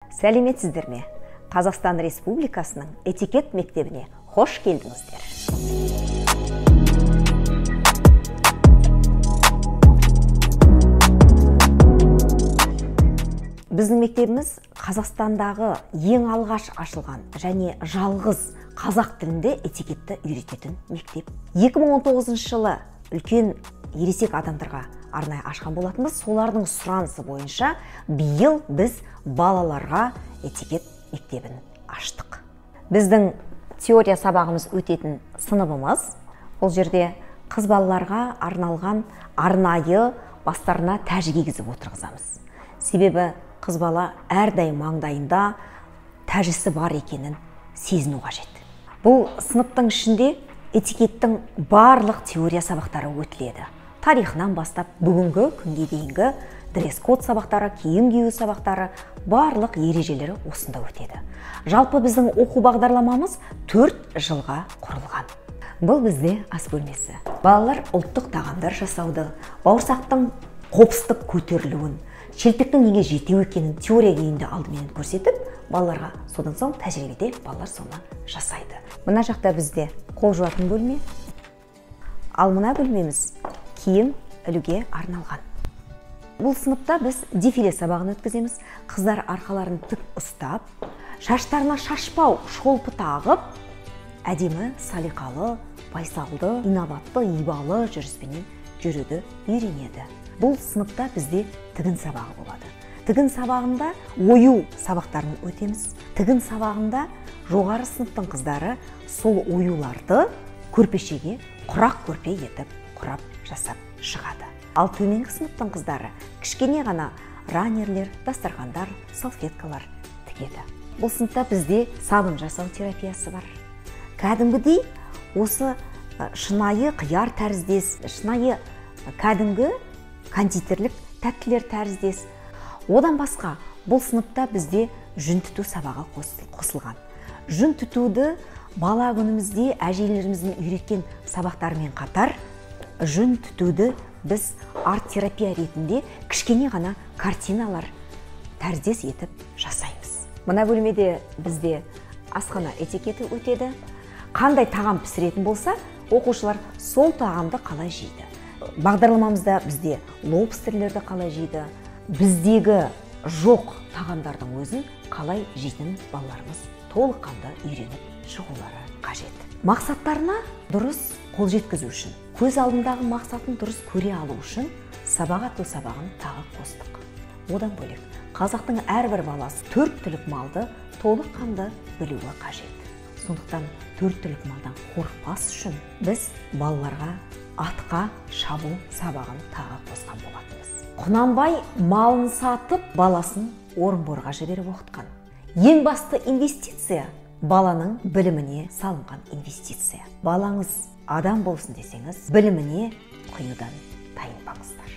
Сәлеметсіздер ме? Қазақстан Республикасының этикет мектебіне хош келдіңіздер. Біздің мектебіміз Қазақстандағы ең алғаш ашылған және жалғыз қазақ тілінде этикетті үйрететін мектеп. 2019 жылы үлкен ересек адамдарға арнайы ашқан болатынбыз. Солардың сұранысы бойынша биыл біз балаларға этикет мектебін аштық. Біздің теория сабағымыз өтетін сыныбымыз, ол жерде қыз балаларға арналған арнайы бастарына тәж кигізіп отырғызамыз. Себебі қыз бала әрдайым маңдайында тәжісі бар екенін сезіну қажет. Бұл сыныптың ішінде этикеттің барлық теория сабақтары өтіледі. Тарихынан бастап бүгінгі күнге дейінгі дресс-код сабақтары, киім кию сабақтары, барлық ережелері осында өтеді. Жалпы біздің оқу бағдарламамыз 4 жылға құрылған. Бұл бізде ас бөлмесі. Балалар ұлттық тағамдар жасауды, бауырсақтың қопыстық көтерілуін, шелпектің неге жетеу екенін теория күйінде алдымен көрсетіп, балаларға содан соң тәжірибеде балалар соны жасайды. Мына жақта бізде қол жуатын бөлме, ал мына бөлмеміз киім ілуге арналған. Бұл сыныпта біз дефиле сабағын өткіземіз. Қыздар арқаларын тік ұстап, шаштарына шашпау шолпы тағып, әдемі, салиқалы, байсалды, инабатты, ибалы жүріспенен жүруді үйренеді. Бұл сыныпта бізде тігін сабағы болады. Тігін сабағында ою сабақтарын өтеміз. Тігін сабағында жоғары сыныптың қыздары сол оюларды көрпешеге құрақ көрпе етіп құрап жасап шығады. Ал төменгі сыныптың қыздары кішкене ғана ранерлер, дастархандар, салфеткалар тігеді. Бұл сыныпта бізде сабын жасау терапиясы бар. Кәдімгідей осы шынайы қияр тәріздес, шынайы кәдімгі кондитерлік тәттілер тәріздес. Одан басқа бұл сыныпта бізде жүн түту сабағы қосылған. Жүн түтуді бала күнімізде әжелеріміздің үйреткен сабақтарымен қатар, жүн түтуді біз арт-терапия ретінде кішкене ғана картиналар тәріздес етіп жасаймыз. Мына бөлмеде бізде асхана этикеті өтеді. Қандай тағам пісіретін болса, оқушылар сол тағамды қалай жейді. Бағдарламамызда бізде лобстерлерді қалай жейді, біздегі жоқ тағамдардың өзін қалай жейтінін балаларымыз толыққанды үйреніп шығулары қажет. Мақсаттарына дұрыс қол жеткізу үшін, көз алдындағы мақсатын дұрыс көре алу үшін сабақ ату сабағын тағы қостық. Одан бөлек, қазақтың әрбір баласы 4 түлік малды толыққанды білуі қажет. Сондықтан 4 түлік малдан қорықпас үшін біз балаларға атқа шабу сабағын тағы қосқан болатынбыз. Құнанбай малын сатып, баласын Орынборға жіберіп оқытқан. Ең басты инвестиция баланың біліміне салынған инвестиция. Балаңыз адам болсын десеңіз, біліміне құюдан тайынбаңыздар.